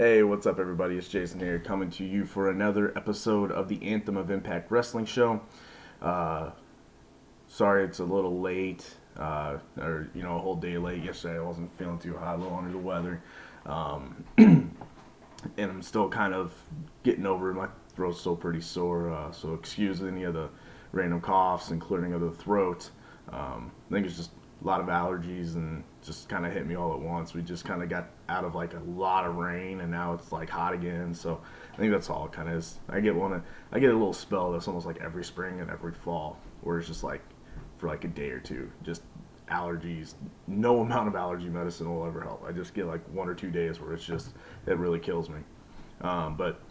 Hey, what's up, everybody? It's Jason here, coming to you for another episode of the Anthem of Impact Wrestling Show. Uh, Sorry it's a little late, or a whole day late. Yesterday I wasn't feeling too hot, a little under the weather, and I'm still kind of getting over it. My throat's still pretty sore, so excuse any of the random coughs and clearing of the throat. I think it's just a lot of allergies and just kind of hit me all at once. We just kind of got out of like a lot of rain and now it's like hot again. So I think that's all it kind of is. I get a little spell that's almost like every spring and every fall, where it's just like for like a day or two, just allergies. No amount of allergy medicine will ever help. I just get like 1 or 2 days where it really kills me. But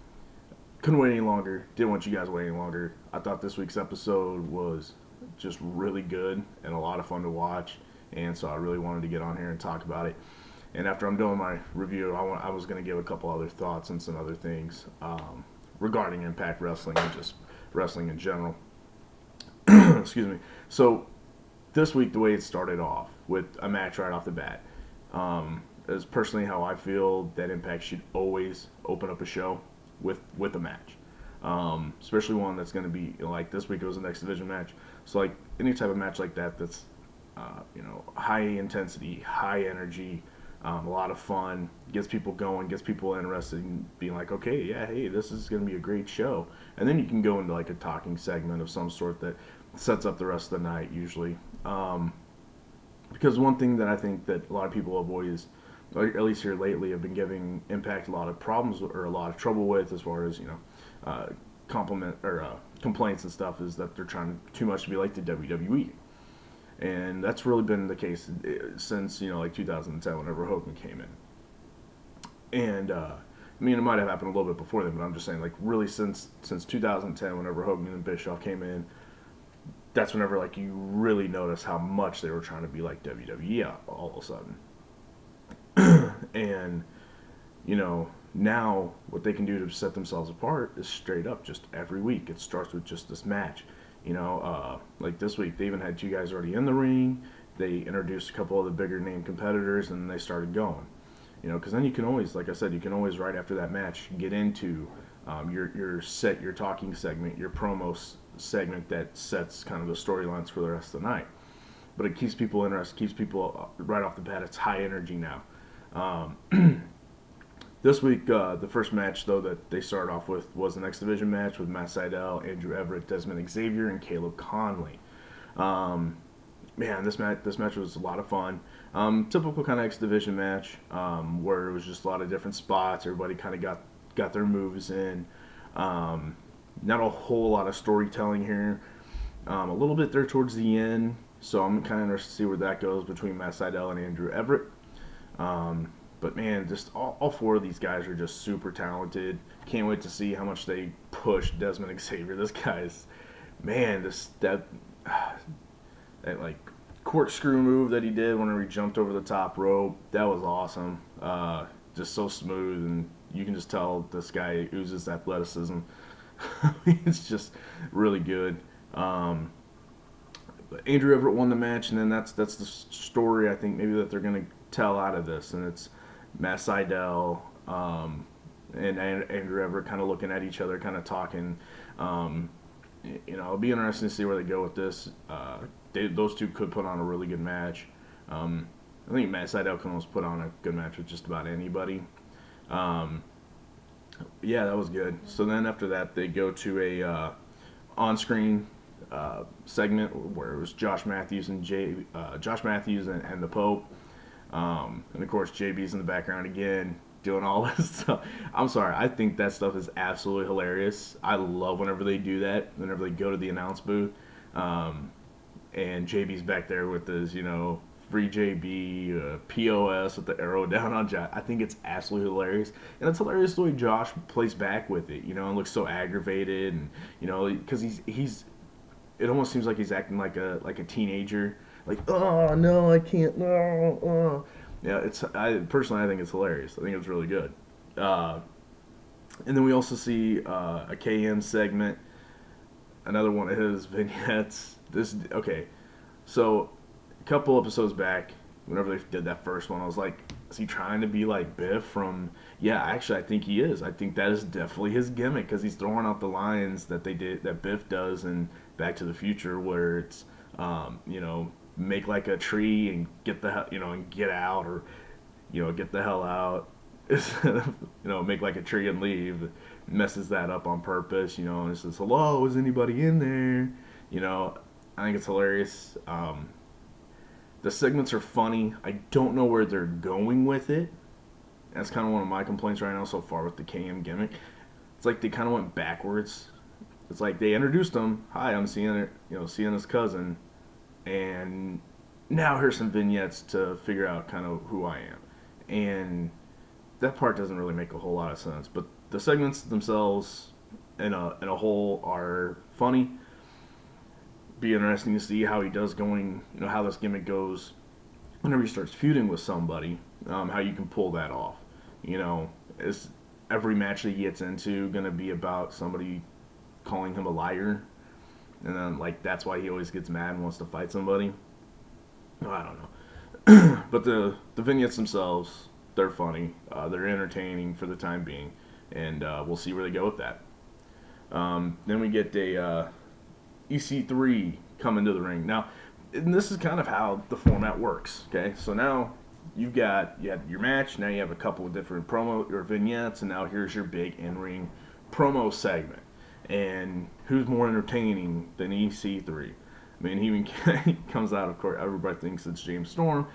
couldn't wait any longer. Didn't want you guys to wait any longer. I thought this week's episode was just really good and a lot of fun to watch, and so I really wanted to get on here and talk about it. And after I'm doing my review, I was going to give a couple other thoughts and some other things regarding Impact Wrestling and just wrestling in general. Excuse me. So this week, the way it started off with a match right off the bat, is personally how I feel that Impact should always open up a show with a match. Especially one that's going to be like this week. It was an X Division match, so like any type of match like that that's high intensity, high energy, a lot of fun, gets people going, gets people interested in being like, okay, yeah, hey, this is going to be a great show. And then you can go into like a talking segment of some sort that sets up the rest of the night usually. Because one thing that I think that a lot of people have always, or at least here lately, have been giving Impact a lot of problems or a lot of trouble with, as far as complaints and stuff, is that they're trying too much to be like the WWE. And that's really been the case since like 2010, whenever Hogan came in. And I mean, it might have happened a little bit before then, but I'm just saying, like, really since 2010, whenever Hogan and Bischoff came in, that's whenever like you really notice how much they were trying to be like WWE all of a sudden. And now what they can do to set themselves apart is straight up just every week it starts with just this match. Like this week they even had two guys already in the ring. They introduced a couple of the bigger name competitors and they started going. Because then you can always, like I said, you can always right after that match get into your talking segment, your promo segment that sets kind of the storylines for the rest of the night. But it keeps people interested, keeps people right off the bat. It's high energy now. This week, the first match, though, that they started off with was an X Division match with Matt Sydal, Andrew Everett, Desmond Xavier, and Caleb Conley. Man, this match was a lot of fun. Typical kind of X Division match, where it was just a lot of different spots. Everybody kind of got their moves in. Not a whole lot of storytelling here. A little bit there towards the end, so I'm kind of interested to see where that goes between Matt Sydal and Andrew Everett. But man, just all four of these guys are just super talented. Can't wait to see how much they push Desmond Xavier. This guy's, man, that like corkscrew move that he did whenever he jumped over the top rope, that was awesome. Just so smooth, and you can just tell this guy oozes athleticism. It's just really good. But Andrew Everett won the match, and then that's the story I think maybe that they're gonna tell out of this, and it's Matt Sydal and Andrew Everett kind of looking at each other, kind of talking. It'll be interesting to see where they go with this. Those two could put on a really good match. I think Matt Sydal can almost put on a good match with just about anybody. Yeah, that was good. So then after that, they go to a on-screen segment where it was Josh Matthews and the Pope. And of course, JB's in the background again, doing all this stuff. I'm sorry, I think that stuff is absolutely hilarious. I love whenever they do that, whenever they go to the announce booth. And JB's back there with his, free JB, POS with the arrow down on Josh. I think it's absolutely hilarious. And it's hilarious the way Josh plays back with it, and looks so aggravated. And, because he's it almost seems like he's acting like a teenager. Like, oh no, I can't. No. Yeah, I think it's hilarious. I think it's really good. And then we also see a KM segment, another one of his vignettes. So a couple episodes back, whenever they did that first one, I was like, is he trying to be like Biff from? Yeah, actually, I think he is. I think that is definitely his gimmick because he's throwing out the lines that Biff does in Back to the Future, where it's, make like a tree and and get out, or get the hell out. Make like a tree and leave. Messes that up on purpose, and it says, "Hello, is anybody in there?" I think it's hilarious. The segments are funny. I don't know where they're going with it. That's kind of one of my complaints right now so far with the KM gimmick. It's like they kind of went backwards. It's like they introduced him. Hi, I'm Sienna's cousin, and now here's some vignettes to figure out kind of who I am. And that part doesn't really make a whole lot of sense. But the segments themselves, in a whole, are funny. Be interesting to see how he does how this gimmick goes whenever he starts feuding with somebody. How you can pull that off. Is every match that he gets into going to be about somebody calling him a liar? And then, like, that's why he always gets mad and wants to fight somebody? I don't know. But the vignettes themselves, they're funny. They're entertaining for the time being. And we'll see where they go with that. Then we get a EC3 come into the ring. Now, and this is kind of how the format works. Okay, so now you had your match. Now you have a couple of different promo or vignettes, and now here's your big in-ring promo segment. And who's more entertaining than EC3? I mean, he comes out. Of course, everybody thinks it's James Storm.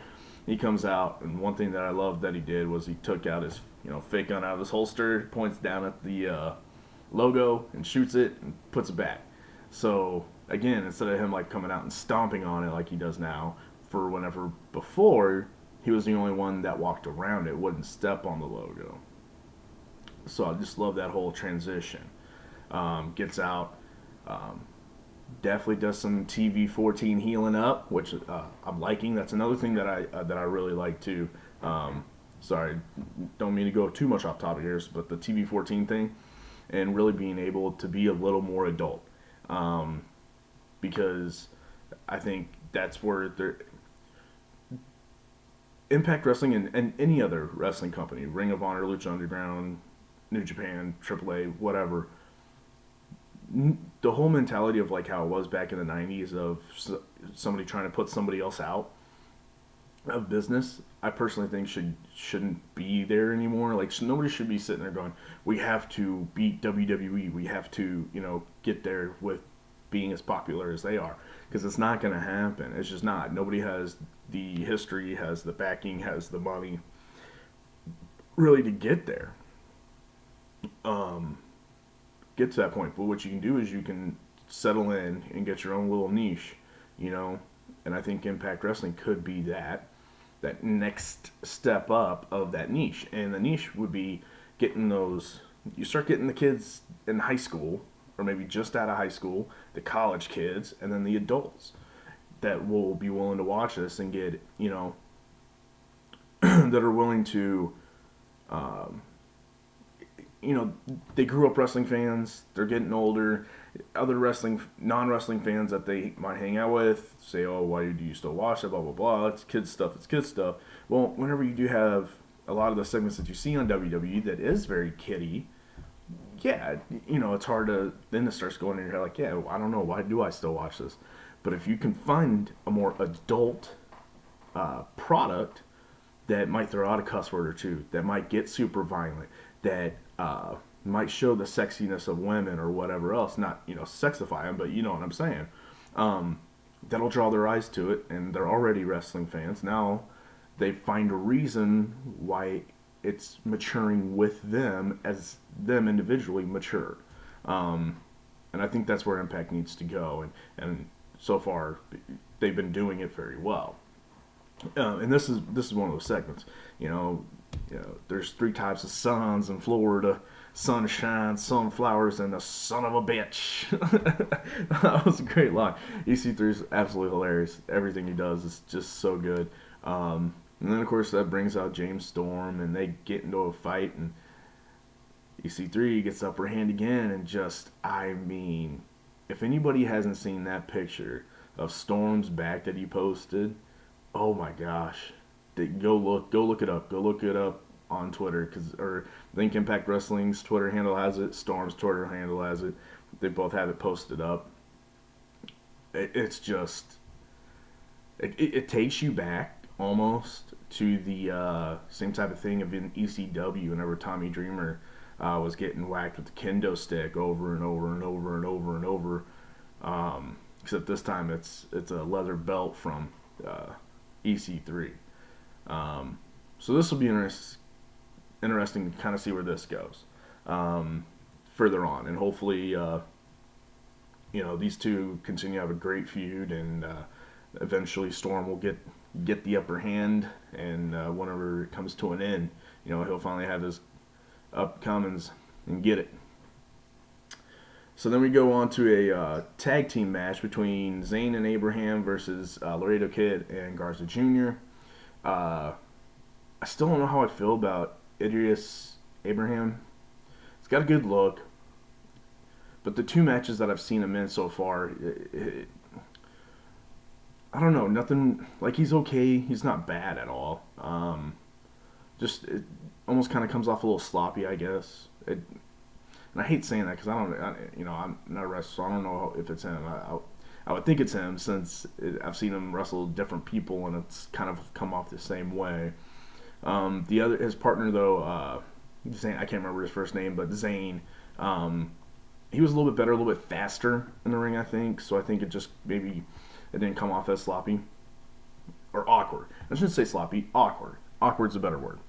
He comes out, and one thing that I loved that he did was he took out his fake gun out of his holster, points down at the logo, and shoots it and puts it back. So again, instead of him like coming out and stomping on it like he does now, for whenever before he was the only one that walked around it, wouldn't step on the logo. So I just love that whole transition. Gets out, definitely does some TV-14 healing up, which I'm liking. That's another thing that I really like too. Sorry, don't mean to go too much off topic here, but the TV-14 thing, and really being able to be a little more adult. Because I think that's where Impact Wrestling and any other wrestling company, Ring of Honor, Lucha Underground, New Japan, AAA, whatever, the whole mentality of like how it was back in the 90s of somebody trying to put somebody else out of business, I personally think shouldn't be there anymore. Like, nobody should be sitting there going, we have to beat WWE, we have to get there with being as popular as they are, because it's not going to happen. It's just not. Nobody has the history, has the backing, has the money really to get there. Get to that point. But what you can do is you can settle in and get your own little niche, and I think Impact Wrestling could be that next step up of that niche. And the niche would be you start getting the kids in high school, or maybe just out of high school, the college kids, and then the adults that will be willing to watch this and get, that are willing to, they grew up wrestling fans, they're getting older, other non-wrestling fans that they might hang out with say, oh, why do you still watch it, blah, blah, blah, it's kids stuff. Well, whenever you do have a lot of the segments that you see on WWE that is very kiddie, yeah, it's hard to, then it starts going in your head like, yeah, I don't know, why do I still watch this? But if you can find a more adult product that might throw out a cuss word or two, that might get super violent, that might show the sexiness of women or whatever else, not, sexify them, but you know what I'm saying, that'll draw their eyes to it, and they're already wrestling fans. Now they find a reason why it's maturing with them as them individually mature. And I think that's where Impact needs to go. And so far, they've been doing it very well. And this is one of those segments. There's 3 types of suns in Florida: sunshine, sunflowers, and the son of a bitch. That was a great line. EC3 is absolutely hilarious. Everything he does is just so good. And then, of course, that brings out James Storm, and they get into a fight, and EC3 gets the upper hand again, and if anybody hasn't seen that picture of Storm's back that he posted, oh my gosh. Go look it up. Go look it up on Twitter, or I think Impact Wrestling's Twitter handle has it. Storm's Twitter handle has it. They both have it posted up. It's just it takes you back almost to the same type of thing of in ECW whenever Tommy Dreamer was getting whacked with the kendo stick over and over and over and over and over. Except this time it's a leather belt from EC3. So this will be interesting to kind of see where this goes further on, and hopefully these two continue to have a great feud, and eventually Storm will get the upper hand, and whenever it comes to an end, he'll finally have his upcomings and get it. So then we go on to a tag team match between Zayn and Abraham versus Laredo Kid and Garza Jr. I still don't know how I feel about Idris Abraham. He's got a good look, but the two matches that I've seen him in so far, I don't know, nothing, like he's okay. He's not bad at all. Just it almost kind of comes off a little sloppy, I guess. And I hate saying that because I'm not a wrestler, so I don't know if it's him. I would think it's him since I've seen him wrestle different people and it's kind of come off the same way. His partner though, Zane, I can't remember his first name, but Zane, he was a little bit better, a little bit faster in the ring, I think. So I think it just maybe it didn't come off as sloppy or awkward. I shouldn't say sloppy, awkward. Awkward's a better word.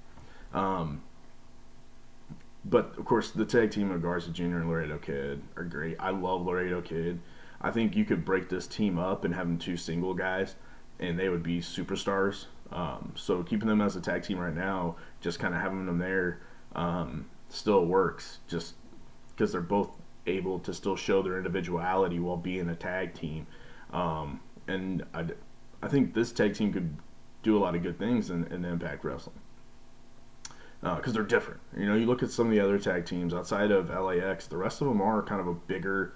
But, of course, the tag team of Garza Jr. and Laredo Kid are great. I love Laredo Kid. I think you could break this team up and have them two single guys, and they would be superstars. So keeping them as a tag team right now, just kind of having them there still works, just because they're both able to still show their individuality while being a tag team. And I think this tag team could do a lot of good things in Impact Wrestling. Because they're different. You look at some of the other tag teams outside of LAX, the rest of them are kind of a bigger,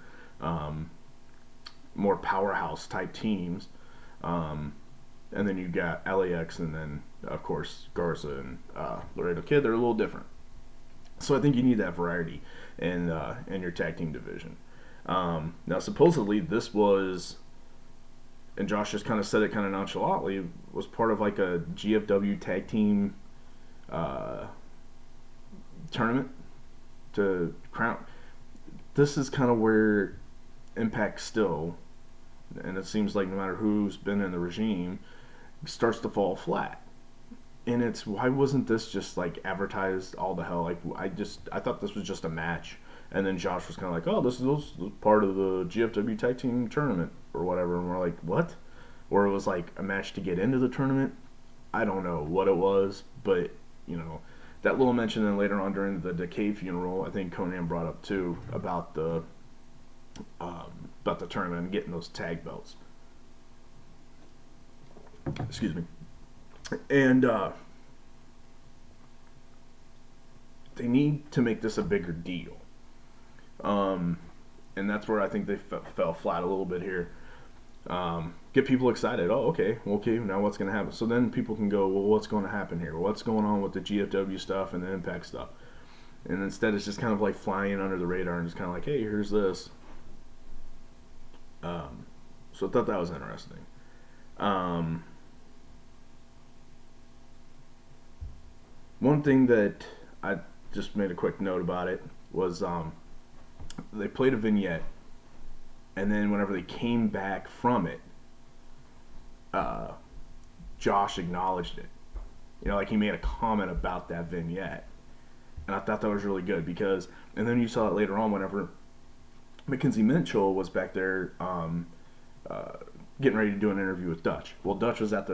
more powerhouse type teams. And then you got LAX, and then, of course, Garza and Laredo Kid. They're a little different. So I think you need that variety in your tag team division. Now, supposedly, this was, and Josh just kind of said it kind of nonchalantly, was part of like a GFW tag team tournament to crown. This is kind of where Impact still, and it seems like no matter who's been in the regime, starts to fall flat. And it's, why wasn't this just like advertised all the hell? Like I thought this was just a match, and then Josh was kind of like, oh, this is part of the GFW tag team tournament or whatever, and we're like, what? Or it was like a match to get into the tournament. I don't know what it was, but that little mention then later on during the Decay funeral, I think Conan brought up too about the tournament and getting those tag belts. Excuse me. And they need to make this a bigger deal. And that's where I think they fell flat a little bit here. Get people excited. Oh, okay, now what's going to happen? So then people can go, well, what's going to happen here? What's going on with the GFW stuff and the Impact stuff? And instead it's just kind of like flying under the radar and just kind of like, hey, here's this. So I thought that was interesting. One thing that I just made a quick note about it was they played a vignette, and then whenever they came back from it, Josh acknowledged it. Like he made a comment about that vignette. And I thought that was really good because, and then you saw it later on whenever Mackenzie Mitchell was back there getting ready to do an interview with Dutch. Well, Dutch was at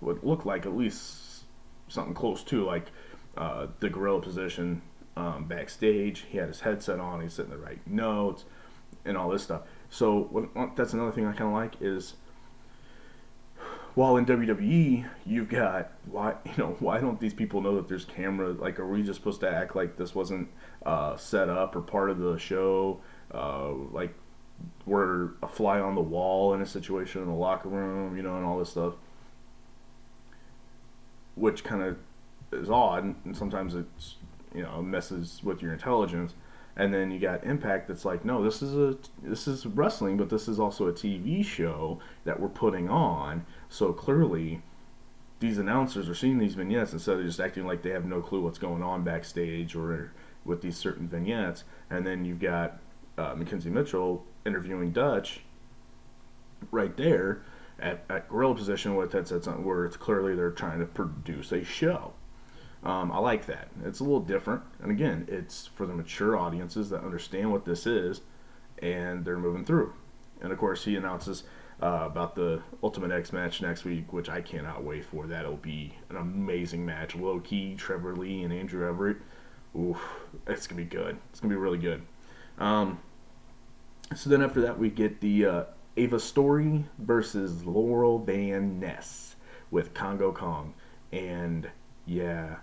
what looked like at least something close to like the gorilla position backstage. He had his headset on, he's sitting there writing notes and all this stuff. So that's another thing I kind of like is, while in WWE you've got, why don't these people know that there's camera? Like, are we just supposed to act like this wasn't set up or part of the show? Like we're a fly on the wall in a situation in the locker room, and all this stuff. which kind of is odd, and sometimes it's messes with your intelligence. And then you got Impact that's like, no, this is wrestling, but this is also a TV show that we're putting on. So clearly, these announcers are seeing these vignettes instead of just acting like they have no clue what's going on backstage or with these certain vignettes. And then you've got Mackenzie Mitchell interviewing Dutch right there at gorilla position with headsets on, where it's clearly they're trying to produce a show. I like that. It's a little different, and again, it's for the mature audiences that understand what this is, and they're moving through. And of course, he announces about the Ultimate X match next week, which I cannot wait for. That'll be an amazing match. Low Key, Trevor Lee, and Andrew Everett. Oof, it's gonna be good. It's gonna be really good. So then after that, we get the Ava Story versus Laurel Van Ness with Congo Kong, and yeah,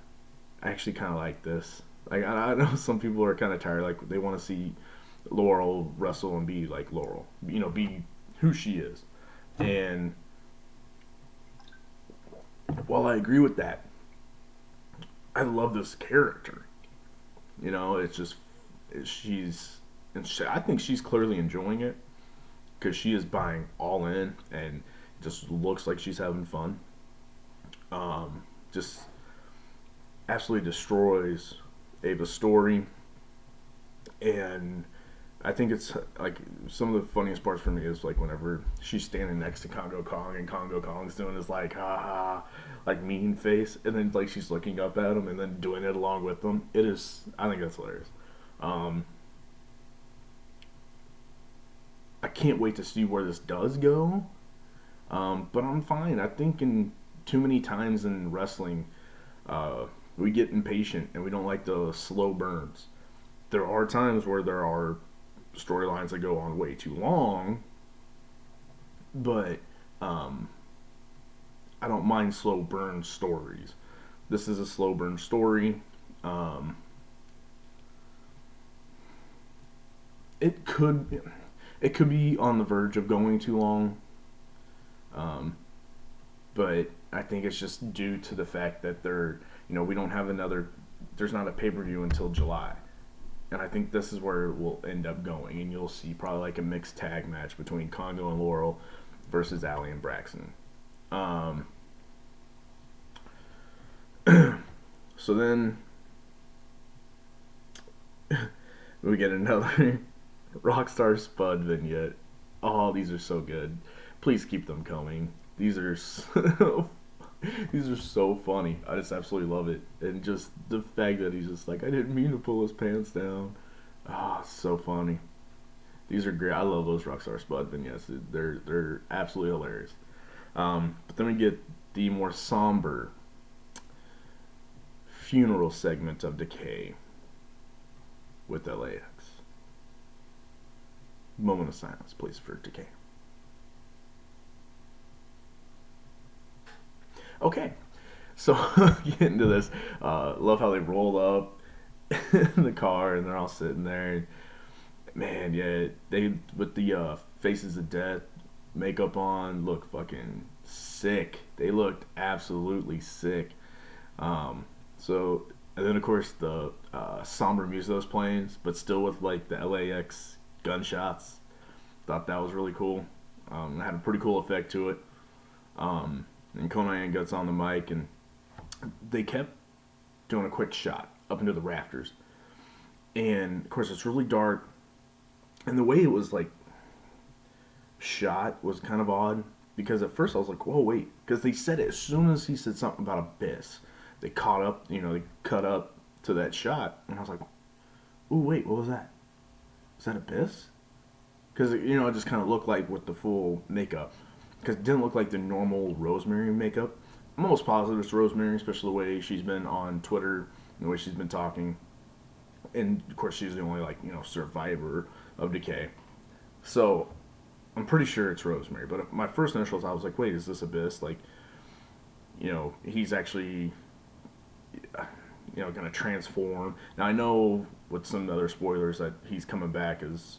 I actually kind of like this. Like I know some people are kind of tired, like they want to see Laurel wrestle and be like Laurel, be who she is. And while I agree with that, I love this character. It's just I think she's clearly enjoying it because she is buying all in and just looks like she's having fun. Just absolutely destroys Ava's story, and I think it's like some of the funniest parts for me is like whenever she's standing next to Congo Kong and Congo Kong's doing this like ha ha like mean face, and then like she's looking up at him and then doing it along with them. I think that's hilarious. I can't wait to see where this does go, but I'm fine. I think in too many times in wrestling, we get impatient and we don't like the slow burns. There are times where there are storylines that go on way too long, but I don't mind slow burn stories. This is a slow burn story. It could be on the verge of going too long, but I think it's just due to the fact that we don't have there's not a pay-per-view until July. And I think this is where it will end up going. And you'll see probably like a mixed tag match between Congo and Laurel versus Allie and Braxton. So then we get another Rockstar Spud vignette. Oh, these are so good. Please keep them coming. These are these are so funny. I just absolutely love it. And just the fact that he's just like, I didn't mean to pull his pants down. Ah, oh, so funny. These are great. I love those Rockstar Spud vignettes. They're absolutely hilarious. But then we get the more somber funeral segment of Decay with LAX. Moment of silence, please, for Decay. Okay, so get into this. Love how they roll up in the car and they're all sitting there. And, man, yeah, they with the Faces of Death makeup on look fucking sick. They looked absolutely sick. And then of course the somber music that was playing, but still with like the LAX gunshots. Thought that was really cool. It had a pretty cool effect to it. And Conan gets on the mic, and they kept doing a quick shot up into the rafters. And of course, it's really dark, and the way it was like shot was kind of odd because at first I was like, "Whoa, wait!" Because they said it as soon as he said something about Abyss, they caught up, they cut up to that shot, and I was like, "Ooh, wait, what was that? Is that Abyss?" Because it just kind of looked like with the full makeup. Because it didn't look like the normal Rosemary makeup. I'm almost positive it's Rosemary, especially the way she's been on Twitter and the way she's been talking. And, of course, she's the only, survivor of Decay. So, I'm pretty sure it's Rosemary. But my first initials, I was like, wait, is this Abyss? He's actually, going to transform. Now, I know with some other spoilers that he's coming back as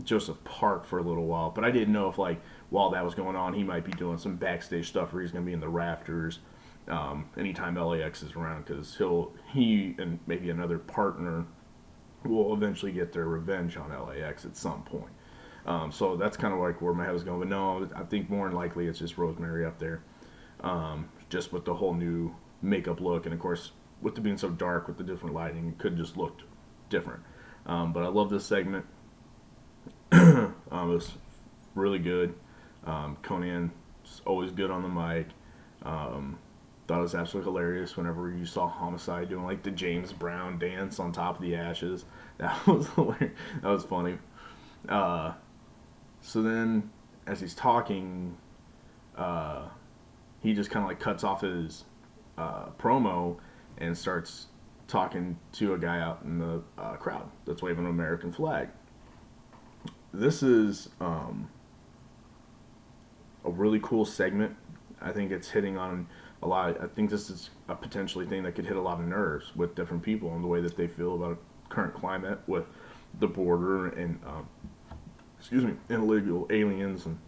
Joseph Park for a little while. But I didn't know if, while that was going on, he might be doing some backstage stuff where he's going to be in the rafters anytime LAX is around, because he and maybe another partner will eventually get their revenge on LAX at some point. So that's kind of like where my head was going. But no, I think more than likely it's just Rosemary up there, just with the whole new makeup look, and of course with it being so dark with the different lighting, it could just looked different. But I love this segment. It was really good. Conan is always good on the mic. Thought it was absolutely hilarious whenever you saw Homicide doing like the James Brown dance on top of the ashes. That was hilarious. That was funny. So then, as he's talking, he just kind of like cuts off his promo and starts talking to a guy out in the crowd that's waving an American flag. This is a really cool segment. I think it's hitting on a lot. I think this is a potentially thing that could hit a lot of nerves with different people and the way that they feel about current climate with the border and illegal aliens and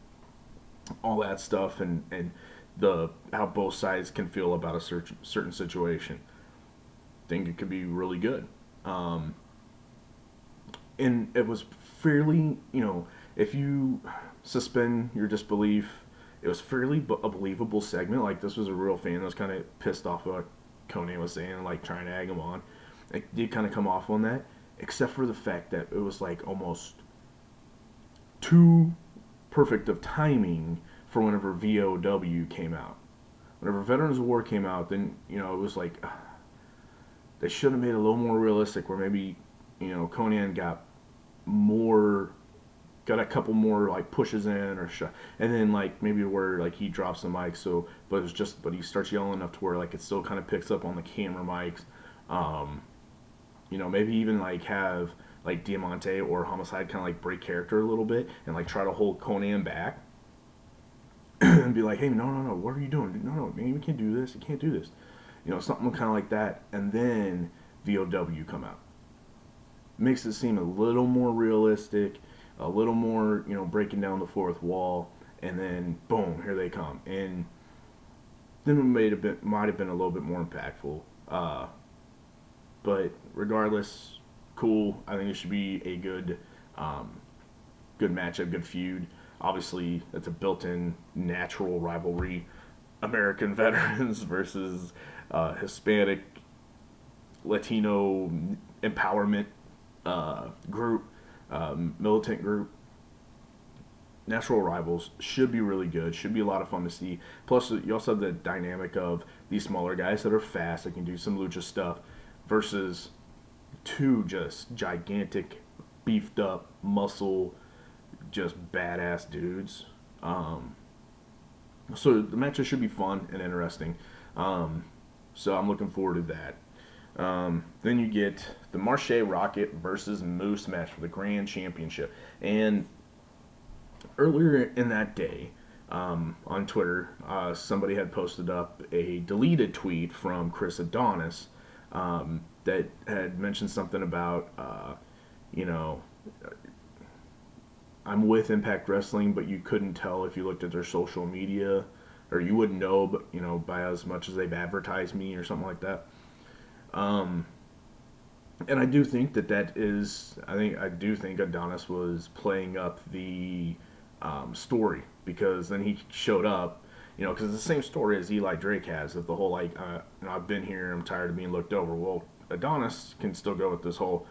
all that stuff, and the how both sides can feel about a certain situation. I think it could be really good. And it was fairly, if you suspend your disbelief, it was fairly a believable segment. Like, this was a real fan that was kind of pissed off what Conan was saying, like trying to egg him on. It did kind of come off on that, except for the fact that it was like almost too perfect of timing for whenever VOW came out. Whenever Veterans of War came out, then, it was like, they should have made it a little more realistic, where maybe, Conan got a couple more like pushes in or and then like maybe where like he drops the mic, but he starts yelling enough to where like it still kind of picks up on the camera mics. Maybe even like have like Diamante or Homicide kind of like break character a little bit and like try to hold Conan back and be like, hey, no, what are you doing? No, man, we can't do this. You can't do this. Something kind of like that. And then VOW come out. Makes it seem a little more realistic, a little more, breaking down the fourth wall, and then boom, here they come. And then it might have been a little bit more impactful. But regardless, cool. I think it should be a good matchup, good feud. Obviously, it's a built-in natural rivalry. American veterans versus Hispanic, Latino empowerment group, militant group. Natural rivals should be really good. Should be a lot of fun to see. Plus, you also have the dynamic of these smaller guys that are fast, that can do some lucha stuff, versus two just gigantic, beefed up, muscle, just badass dudes. So the matches should be fun and interesting. So I'm looking forward to that. Then you get the Marche Rocket versus Moose match for the Grand Championship. And earlier in that day, on Twitter, somebody had posted up a deleted tweet from Chris Adonis that had mentioned something about, I'm with Impact Wrestling, but you couldn't tell if you looked at their social media, or you wouldn't know, but by as much as they've advertised me or something like that. And I do think that is. I do think Adonis was playing up the story, because then he showed up, because it's the same story as Eli Drake has, of the whole like, I've been here, I'm tired of being looked over. Well, Adonis can still go with this whole,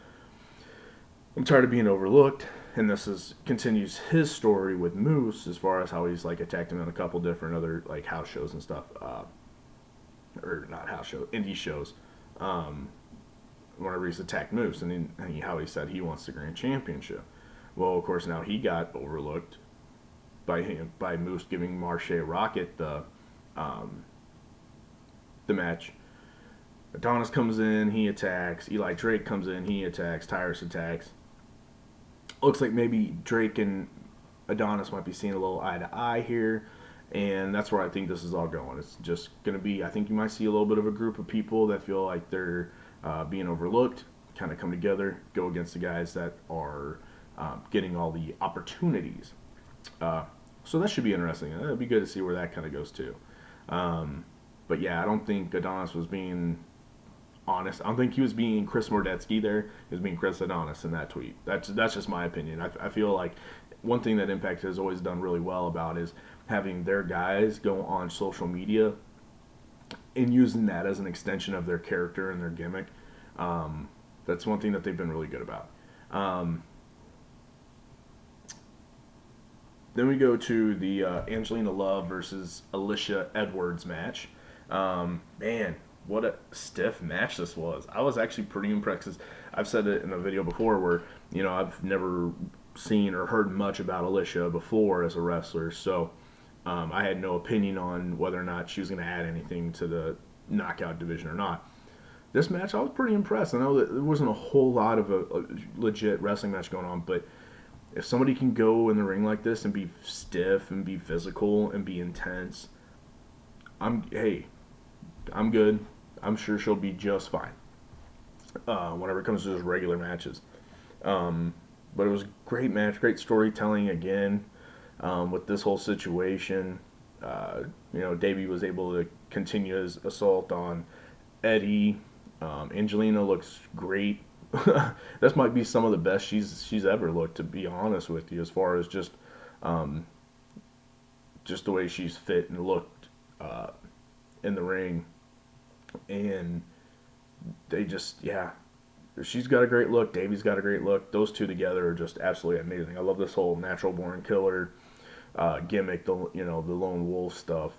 I'm tired of being overlooked, and this continues his story with Moose as far as how he's like attacked him on a couple different other like house shows and stuff, or not house shows, indie shows. Whenever he's attacked Moose, and how he said he wants the Grand Championship. Well, of course, now he got overlooked by Moose giving Marche Rocket the match. Adonis comes in, he attacks. Eli Drake comes in, he attacks. Tyrus attacks. Looks like maybe Drake and Adonis might be seeing a little eye to eye here, and that's where I think this is all going. It's just going to be, I think you might see a little bit of a group of people that feel like they're being overlooked, kind of come together, go against the guys that are getting all the opportunities. So that should be interesting. It'll be good to see where that kind of goes too. But yeah, I don't think Adonis was being honest. I don't think he was being Chris Mordetsky there. He was being Chris Adonis in that tweet. That's just my opinion. I feel like one thing that Impact has always done really well about is having their guys go on social media and using that as an extension of their character and their gimmick. That's one thing that they've been really good about. Um, then we go to the Angelina Love versus Alicia Edwards match. Man, what a stiff match this was. I was actually pretty impressed. 'Cause I've said it in a video before where, I've never seen or heard much about Alicia before as a wrestler. So I had no opinion on whether or not she was going to add anything to the knockout division or not. This match, I was pretty impressed. I know that there wasn't a whole lot of a legit wrestling match going on, but if somebody can go in the ring like this and be stiff and be physical and be intense, I'm good. I'm sure she'll be just fine whenever it comes to just regular matches. But it was a great match, great storytelling again with this whole situation. Davey was able to continue his assault on Eddie. Angelina looks great. This might be some of the best she's ever looked, to be honest with you, as far as just the way she's fit and looked in the ring. And they just, yeah, she's got a great look. Davey's got a great look. Those two together are just absolutely amazing. I love this whole natural born killer gimmick, the lone wolf stuff.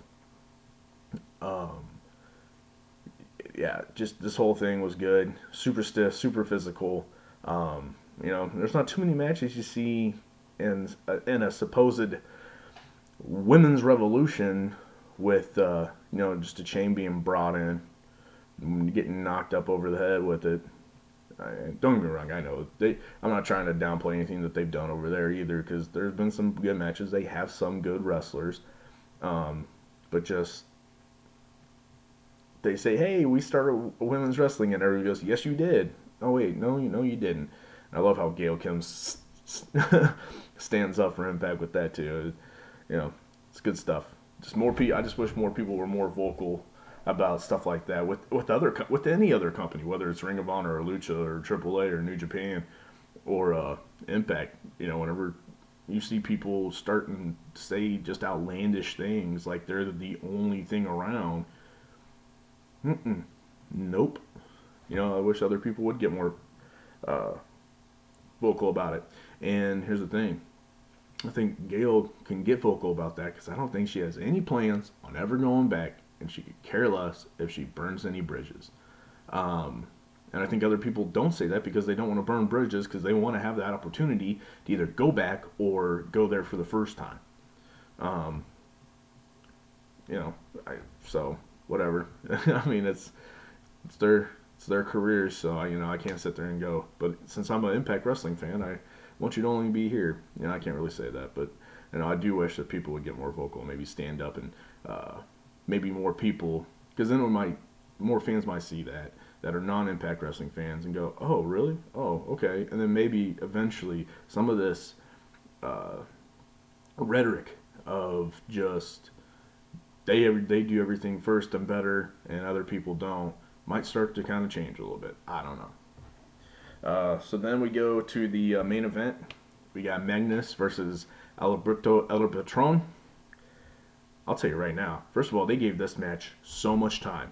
Yeah, just this whole thing was good. Super stiff, super physical. There's not too many matches you see in a supposed women's revolution with just a chain being brought in, getting knocked up over the head with it. Don't get me wrong, I know I'm not trying to downplay anything that they've done over there either, because there's been some good matches. They have some good wrestlers, but just they say, hey, we started women's wrestling, and everybody goes, yes, you did. Oh wait, no, you didn't. And I love how Gail Kim stands up for Impact with that too. It's good stuff. I just wish more people were more vocal about stuff like that with any other company, whether it's Ring of Honor or Lucha or AAA or New Japan or Impact. Whenever you see people starting to say just outlandish things like they're the only thing around, nope. I wish other people would get more vocal about it. And here's the thing. I think Gail can get vocal about that because I don't think she has any plans on ever going back, and she could care less if she burns any bridges. And I think other people don't say that because they don't want to burn bridges, because they want to have that opportunity to either go back or go there for the first time. So whatever. I mean, it's their careers, so I can't sit there and go. But since I'm an Impact Wrestling fan, I want you to only be here. I can't really say that, but I do wish that people would get more vocal, maybe stand up, and maybe more people, because then more fans might see that are non-Impact Wrestling fans and go, oh really? Oh, okay. And then maybe eventually some of this rhetoric of just they do everything first and better and other people don't might start to kind of change a little bit. I don't know. So then we go to the main event. We got Magnus versus Alberto El Patron. I'll tell you right now. First of all, they gave this match so much time,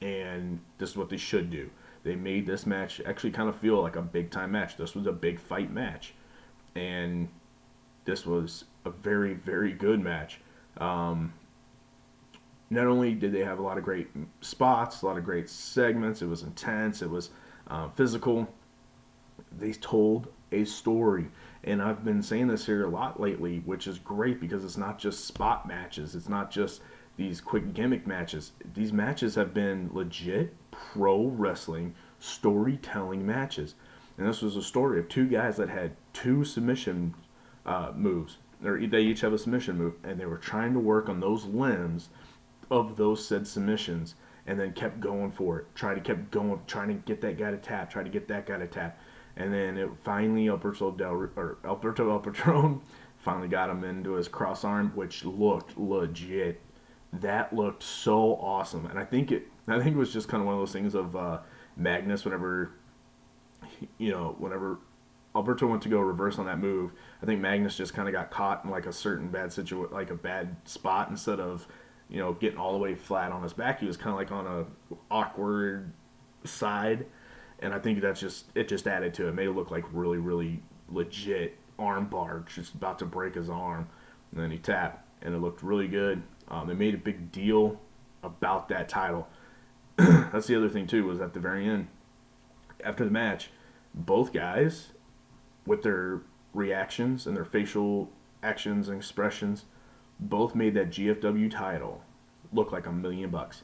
and this is what they should do. They made this match actually kind of feel like a big time match. This was a big fight match, and this was a very, very good match. Not only did they have a lot of great spots, a lot of great segments, it was intense, it was physical. They told a story. And I've been saying this here a lot lately, which is great because it's not just spot matches. It's not just these quick gimmick matches. These matches have been legit pro wrestling storytelling matches. And this was a story of two guys that had two submission moves. Or they each have a submission move. And they were trying to work on those limbs of those said submissions, and then kept going for it. Trying to get that guy to tap, try to get that guy to tap. And then it finally, Alberto El Patron finally got him into his cross arm, which looked legit. That looked so awesome, and I think it was just kind of one of those things of Magnus whenever whenever Alberto went to go reverse on that move, I think Magnus just kind of got caught in like a certain bad situation, like a bad spot. Instead of getting all the way flat on his back, he was kind of like on a awkward side, and I think it just added to it, made it look like really legit arm bar, just about to break his arm, and then he tapped, and it looked really good. They made a big deal about that title. That's the other thing too, was at the very end, after the match, both guys with their reactions and their facial actions and expressions both made that GFW title look like $1,000,000,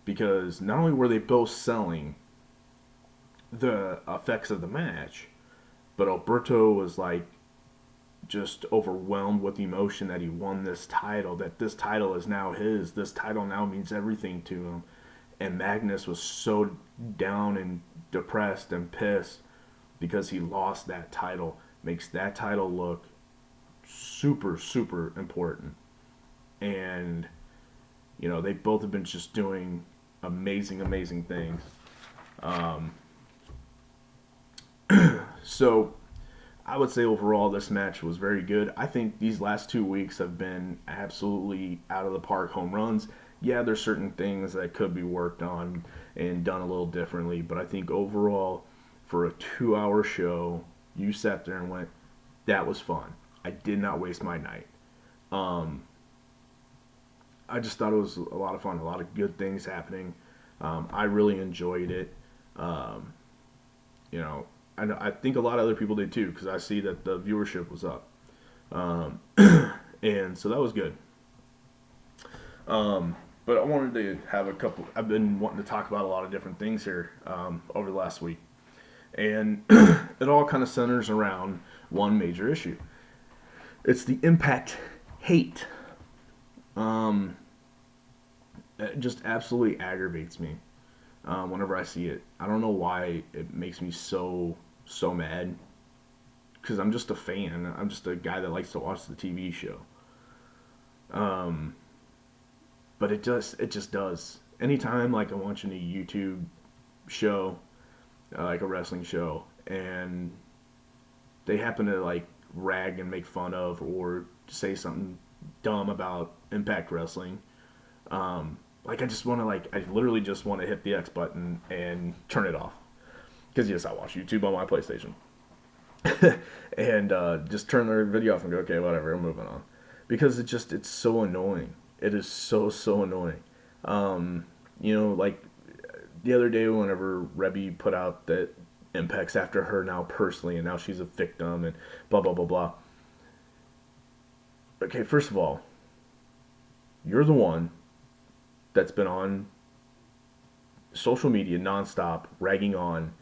because not only were they both selling the effects of the match, but Alberto was like just overwhelmed with emotion that he won this title, that this title is now his, this title now means everything to him. And Magnus was so down and depressed and pissed because he lost that title. Makes that title look super important. And they both have been just doing amazing things. So I would say overall this match was very good. I think these last 2 weeks have been absolutely out of the park home runs. Yeah, there's certain things that could be worked on and done a little differently, but I think overall, for a 2-hour show, you sat there and went, that was fun. I did not waste my night. I just thought it was a lot of fun, a lot of good things happening. I really enjoyed it. I think a lot of other people did too, because I see that the viewership was up. And so that was good. But I wanted to have I've been wanting to talk about a lot of different things here over the last week. And it all kind of centers around one major issue. It's the Impact hate. It just absolutely aggravates me whenever I see it. I don't know why it makes me so mad. Because I'm just a fan. I'm just a guy that likes to watch the TV show. But it just does. Anytime like I'm watching a YouTube show, like a wrestling show, and they happen to like rag and make fun of or say something dumb about Impact Wrestling, like I literally just want to hit the X button and turn it off. Because yes, I watch YouTube on my PlayStation. And just turn their video off and go, okay, whatever, I'm moving on. Because it's so annoying. It is so annoying. Like the other day whenever Rebby put out that Impact's after her now personally, and now she's a victim and blah blah blah blah. Okay, first of all, you're the one that's been on social media nonstop ragging on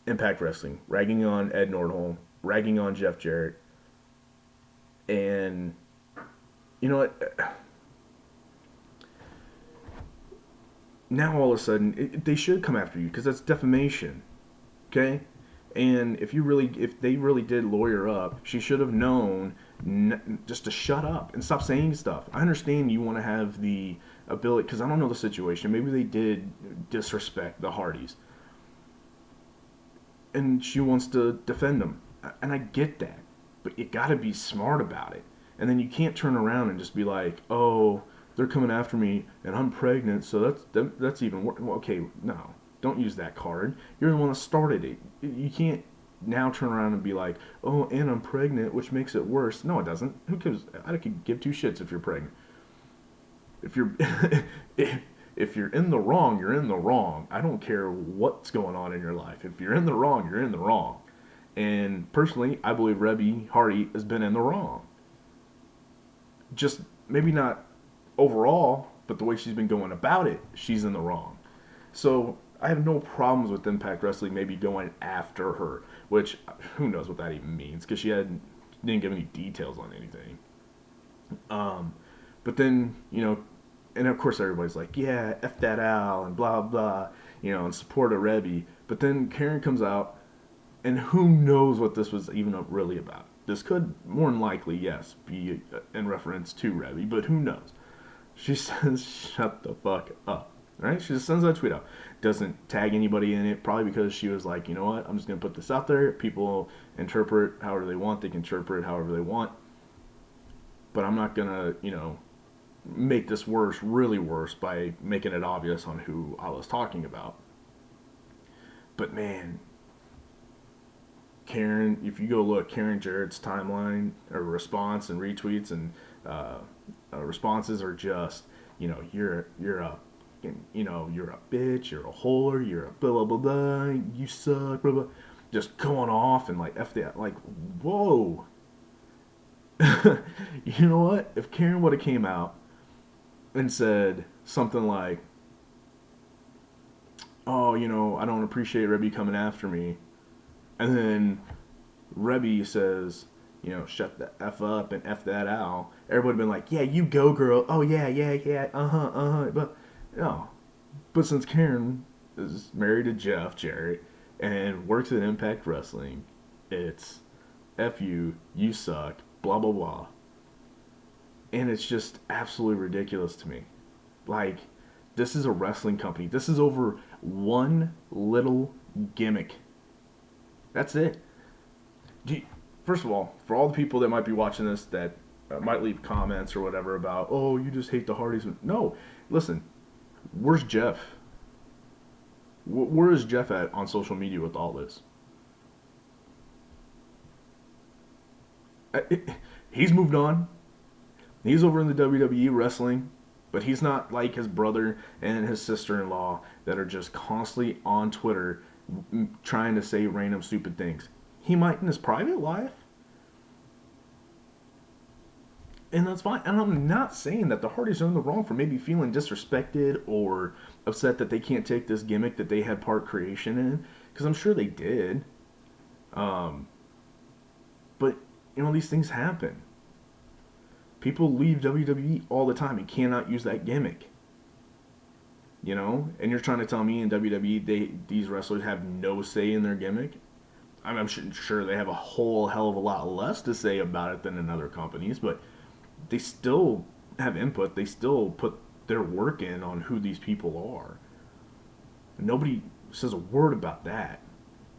Impact Wrestling, ragging on Ed Nordholm, ragging on Jeff Jarrett, and you know what? Now all of a sudden, they should come after you because that's defamation, okay? And if they really did lawyer up, she should have known just to shut up and stop saying stuff. I understand you want to have the ability, because I don't know the situation. Maybe they did disrespect the Hardys, and she wants to defend them, and I get that, but you got to be smart about it. And then you can't turn around and just be like, oh, they're coming after me and I'm pregnant, so that's even worse. Okay, no, don't use that card. You're the one that started it. You can't now turn around and be like, oh, and I'm pregnant, which makes it worse. No, it doesn't. Who cares? I could give two shits if you're pregnant. If you're if you're in the wrong, you're in the wrong. I don't care what's going on in your life. If you're in the wrong, you're in the wrong. And personally, I believe Rebby Hardy has been in the wrong. Just maybe not overall, but the way she's been going about it, she's in the wrong. So I have no problems with Impact Wrestling maybe going after her, which who knows what that even means, because didn't give any details on anything. But then, and of course everybody's like, yeah, F that Al, and blah, blah, in support of Rebby. But then Karen comes out And who knows what this was even really about? This could, more than likely, yes, be in reference to Rebby, but who knows? She says, shut the fuck up. Right? She just sends that tweet out. Doesn't tag anybody in it, probably because she was like, you know what? I'm just going to put this out there. People interpret however they want. They can interpret however they want. But I'm not going to, make this worse, really worse, by making it obvious on who I was talking about. But man, Karen, if you go look, Karen Jarrett's timeline or response and retweets and responses are just, you're a you're a bitch, you're a whore, you're a blah blah blah blah, you suck, blah blah, just going off and like f that, like whoa. You know what? If Karen would have came out and said something like, "Oh, I don't appreciate Rebby coming after me," and then Rebby says, shut the f up and f that out, everybody would have been like, "Yeah, you go, girl. Oh yeah, yeah, yeah. But no, but since Karen is married to Jeff Jarrett and works at Impact Wrestling, it's F you, you suck, blah, blah, blah. And it's just absolutely ridiculous to me. Like, this is a wrestling company. This is over one little gimmick. That's it. First of all, for all the people that might be watching this that might leave comments or whatever about, oh, you just hate the Hardys. No, listen, where's Jeff? Where is Jeff at on social media with all this? He's moved on. He's over in the WWE wrestling, but he's not like his brother and his sister-in-law that are just constantly on Twitter trying to say random stupid things. He might in his private life, and that's fine. And I'm not saying that the Hardys are in the wrong for maybe feeling disrespected or upset that they can't take this gimmick that they had part creation in, because I'm sure they did. But these things happen. People leave WWE all the time and cannot use that gimmick. And you're trying to tell me in WWE these wrestlers have no say in their gimmick? I'm sure they have a whole hell of a lot less to say about it than in other companies, but they still have input. They still put their work in on who these people are. Nobody says a word about that.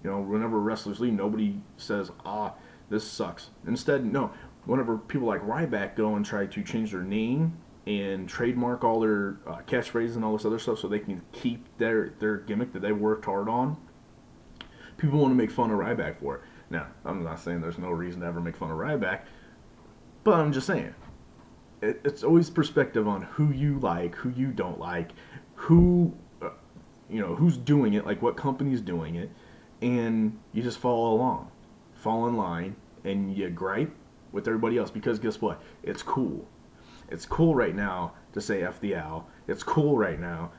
Whenever wrestlers leave, nobody says, this sucks. Instead, no, whenever people like Ryback go and try to change their name and trademark all their catchphrases and all this other stuff so they can keep their gimmick that they worked hard on, people want to make fun of Ryback for it. Now, I'm not saying there's no reason to ever make fun of Ryback, but I'm just saying, it's always perspective on who you like, who you don't like, who's doing it, like what company's doing it, and you just follow along, fall in line, and you gripe with everybody else, because guess what? It's cool. It's cool right now to say F the Al. It's cool right now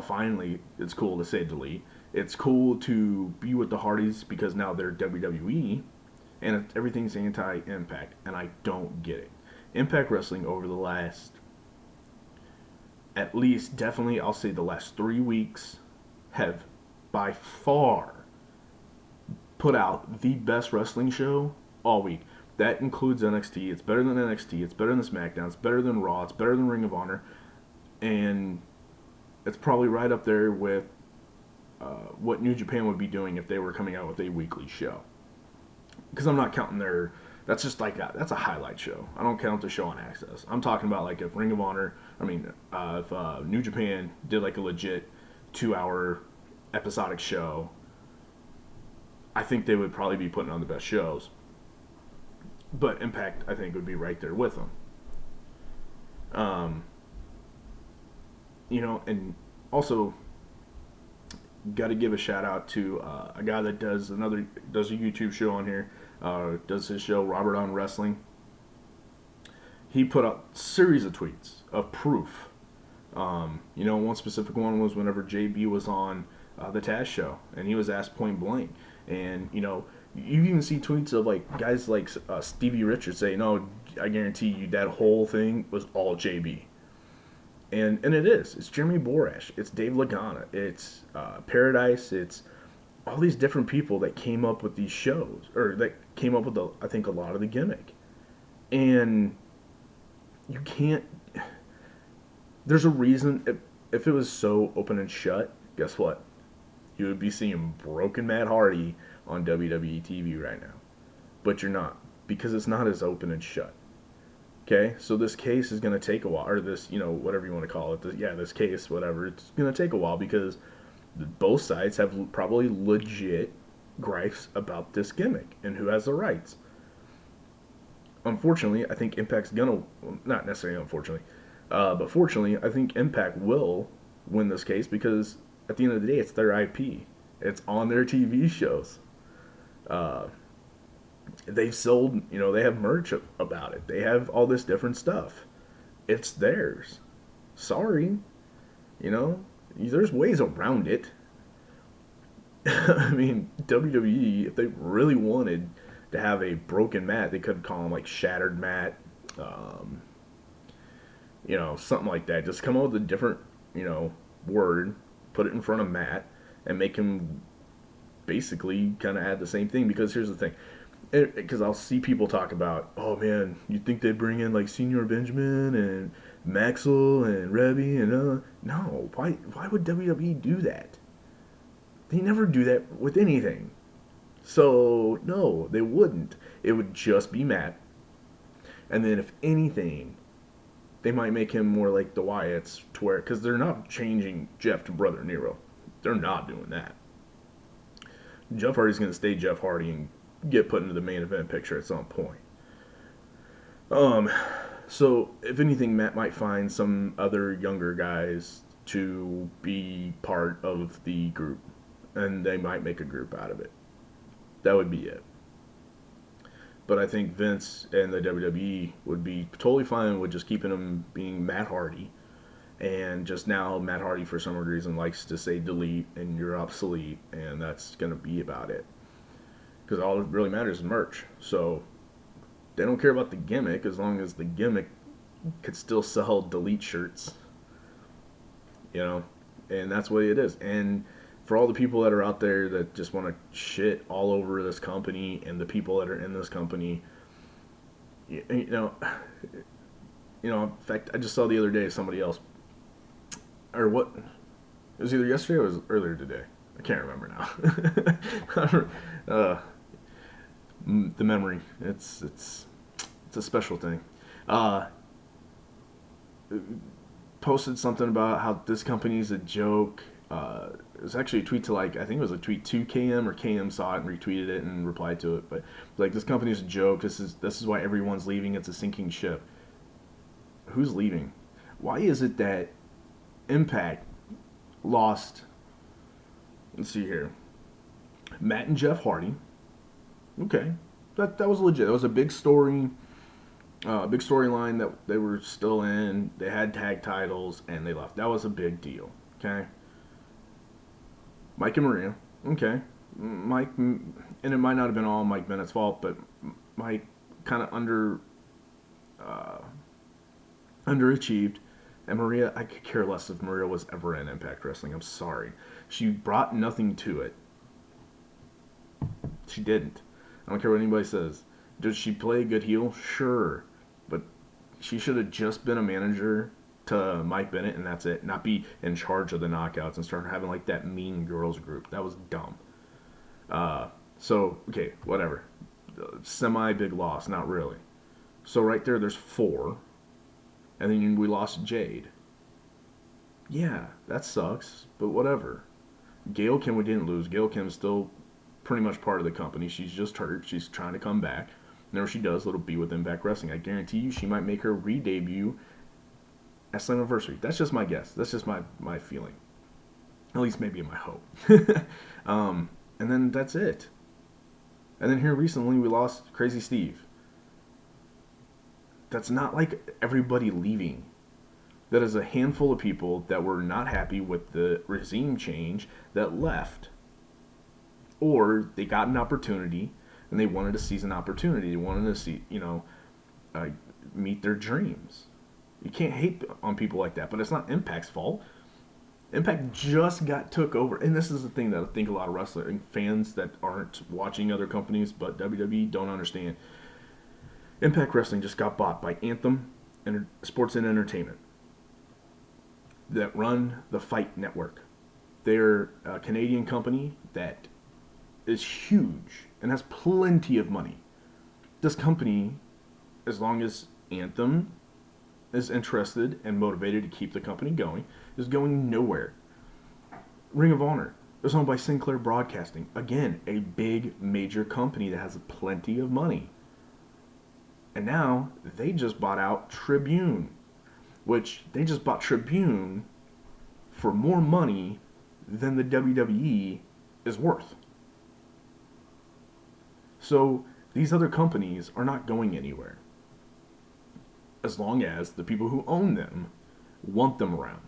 finally, it's cool to say delete. It's cool to be with the Hardys because now they're WWE, and everything's anti-Impact, and I don't get it. Impact Wrestling over the last, at least, definitely, I'll say the last 3 weeks, have by far put out the best wrestling show all week. That includes NXT. It's better than NXT. It's better than SmackDown. It's better than Raw. It's better than Ring of Honor. And it's probably right up there with what New Japan would be doing if they were coming out with a weekly show. Because I'm not counting that's just like that's a highlight show. I don't count the show on Access. I'm talking about like if Ring of Honor, if New Japan did like a legit 2-hour episodic show, I think they would probably be putting on the best shows. But Impact, I think, would be right there with them. And also got to give a shout out to a guy that does a YouTube show on here. Does his show Robert on Wrestling. He put out a series of tweets of proof. One specific one was whenever JB was on the Taz show, and he was asked point blank, and you even see tweets of like guys like Stevie Richards say, "No, I guarantee you that whole thing was all JB." And it is. It's Jeremy Borash. It's Dave Lagana. It's Paradise. It's all these different people that came up with these shows, or that came up with, I think, a lot of the gimmick. And you can't. There's a reason. If it was so open and shut, guess what? You would be seeing broken Matt Hardy on WWE TV right now. But you're not, because it's not as open and shut. Okay, so this case is going to take a while, or this, whatever you want to call it. This case, whatever. It's going to take a while because both sides have probably legit gripes about this gimmick and who has the rights. Unfortunately, I think Impact's gonna, not necessarily unfortunately, but fortunately, I think Impact will win this case because at the end of the day, it's their IP. It's on their TV shows. Uh, they've sold, they have merch about it. They have all this different stuff. It's theirs. Sorry, there's ways around it. I mean, WWE, if they really wanted to have a broken mat, they could call them like Shattered Mat, um, something like that. Just come up with a different, word, put it in front of Matt, and make him basically kind of add the same thing. Because here's the thing, because I'll see people talk about, oh man, you think they bring in like Senior Benjamin and Maxwell and Rebby and no, why would WWE do that? They never do that with anything. So, no, they wouldn't. It would just be Matt. And then, if anything, they might make him more like the Wyatts, to where, because they're not changing Jeff to Brother Nero. They're not doing that. Jeff Hardy's going to stay Jeff Hardy and get put into the main event picture at some point. So, if anything, Matt might find some other younger guys to be part of the group. And they might make a group out of it. That would be it. But I think Vince and the WWE would be totally fine with just keeping him being Matt Hardy. And just now, Matt Hardy, for some reason, likes to say delete and you're obsolete. And that's going to be about it. Because all that really matters is merch. So they don't care about the gimmick as long as the gimmick could still sell delete shirts. And that's what it is. And for all the people that are out there that just want to shit all over this company and the people that are in this company, in fact, I just saw the other day somebody else, or what, it was either yesterday or it was earlier today. I can't remember now. The memory, it's a special thing. Posted something about how this company is a joke. It was actually a tweet to, like, I think it was a tweet to KM, or KM saw it and retweeted it and replied to it. But like, this company is a joke. This is why everyone's leaving. It's a sinking ship. Who's leaving? Why is it that Impact lost? Let's see here. Matt and Jeff Hardy. Okay, that was legit. That was a big story. Big storyline that they were still in. They had tag titles and they left. That was a big deal. Okay. Mike and Maria, okay. Mike, and it might not have been all Mike Bennett's fault, but Mike kind of underachieved. And Maria, I could care less if Maria was ever in Impact Wrestling. I'm sorry. She brought nothing to it. She didn't. I don't care what anybody says. Does she play a good heel? Sure. But she should have just been a manager to Mike Bennett, and that's it. Not be in charge of the Knockouts and start having like that Mean Girls group. That was dumb. So, okay, whatever. Semi-big loss, not really. So right there's 4. And then we lost Jade. Yeah, that sucks, but whatever. Gail Kim we didn't lose. Gail Kim's still pretty much part of the company. She's just hurt. She's trying to come back. Whenever she does, it'll be with Impact Wrestling. I guarantee you she might make her re-debut at Slammiversary. That's just my guess. That's just my feeling. At least maybe my hope. And then that's it. And then here recently we lost Crazy Steve. That's not like everybody leaving. That is a handful of people that were not happy with the regime change that left. Or they got an opportunity and they wanted to seize an opportunity. They wanted to see, meet their dreams. You can't hate on people like that, but it's not Impact's fault. Impact just got took over, and this is the thing that I think a lot of wrestling fans that aren't watching other companies but WWE don't understand. Impact Wrestling just got bought by Anthem Sports and Entertainment that run the Fight Network. They're a Canadian company that is huge and has plenty of money. This company, as long as Anthem is interested and motivated to keep the company going, is going nowhere. Ring of Honor is owned by Sinclair Broadcasting. Again, a big major company that has plenty of money. And now they just bought out Tribune, which they just bought Tribune for more money than the WWE is worth. So these other companies are not going anywhere as long as the people who own them want them around.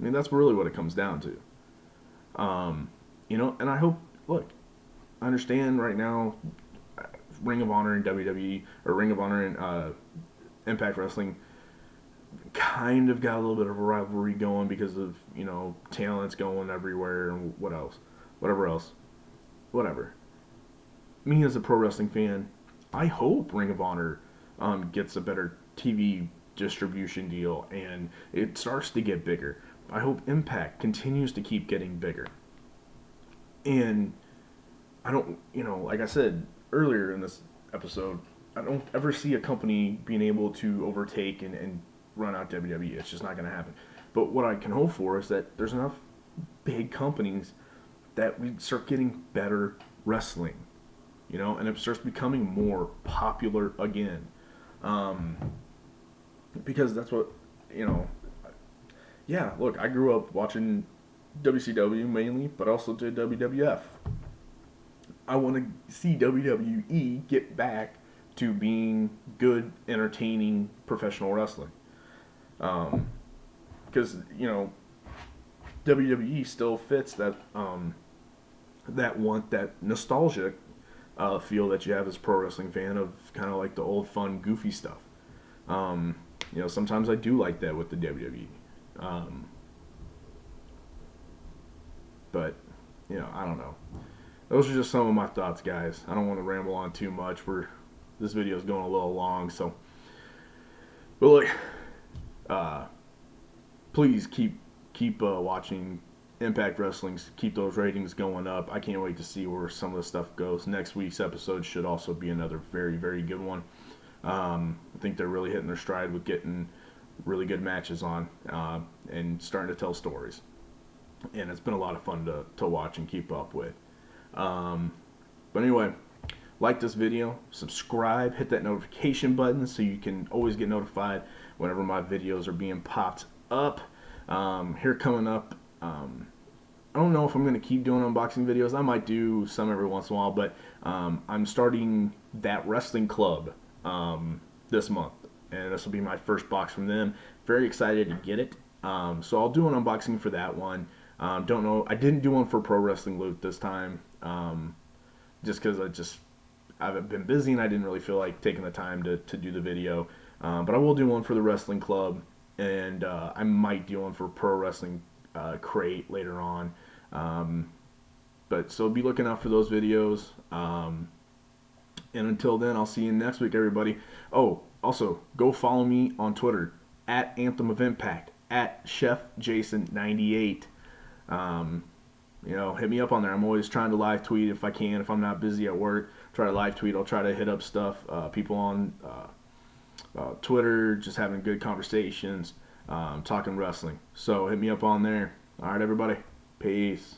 I mean, that's really what it comes down to. And I hope, look, I understand right now Ring of Honor and WWE, or Ring of Honor and Impact Wrestling kind of got a little bit of a rivalry going because of, talents going everywhere and whatever else. Me as a pro wrestling fan, I hope Ring of Honor gets a better TV distribution deal and it starts to get bigger. I hope Impact continues to keep getting bigger. And I don't, like I said earlier in this episode, I don't ever see a company being able to overtake and run out WWE. It's just not going to happen. But what I can hope for is that there's enough big companies that we start getting better wrestling, and it starts becoming more popular again. Because that's what, yeah, look, I grew up watching WCW mainly, but also did WWF. I want to see WWE get back to being good, entertaining professional wrestling. Because, WWE still fits that nostalgic feel that you have as a pro wrestling fan of kind of like the old fun goofy stuff. Sometimes I do like that with the WWE. But I don't know. Those are just some of my thoughts, guys. I don't want to ramble on too much. This video is going a little long, so. But look, please keep watching Impact Wrestling. Keep those ratings going up. I can't wait to see where some of this stuff goes. Next week's episode should also be another very, very good one. I think they're really hitting their stride with getting really good matches on and starting to tell stories. And it's been a lot of fun to watch and keep up with. But anyway, like this video, subscribe, hit that notification button so you can always get notified whenever my videos are being popped up. Here coming up, I don't know if I'm going to keep doing unboxing videos. I might do some every once in a while, but I'm starting That Wrestling Club this month. And this will be my first box from them. Very excited to get it. So I'll do an unboxing for that one. Don't know. I didn't do one for Pro Wrestling Loot this time. Just because I've been busy and I didn't really feel like taking the time to do the video. But I will do one for the Wrestling Club. And I might do one for Pro Wrestling Crate later on. But so be looking out for those videos. And until then, I'll see you next week, everybody. Oh, also, go follow me on Twitter, at Anthem of Impact, at Chef Jason 98. Hit me up on there. I'm always trying to live tweet if I can. If I'm not busy at work, try to live tweet. I'll try to hit up stuff. People on Twitter, just having good conversations, talking wrestling. So hit me up on there. All right, everybody. Peace.